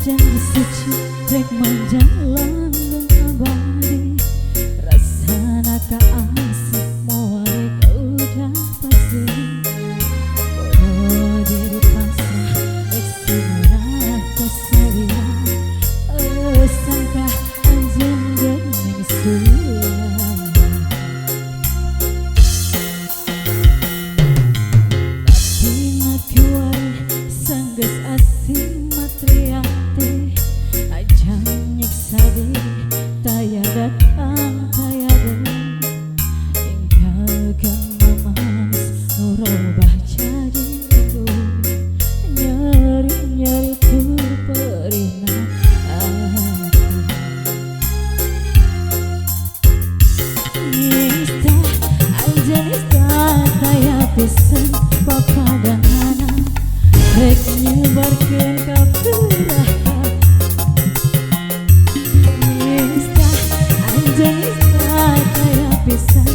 janji suci rek manjang langgeng abadi rasana ka asih moal rek udah pasti bodoh diri pasrah rek simana kesarian sangka anjeun geuning sulan tina kiwari sanggeus asing matria teh ajang nyiksa diri taya datang taya deui tinggalkan mamas nurubah jadi itu nyeri-nyeri tuh perihna hati nista anjeun nista taya pisan papadanana rek nyebarkeun kapurahan nista anjeun nista taya pisan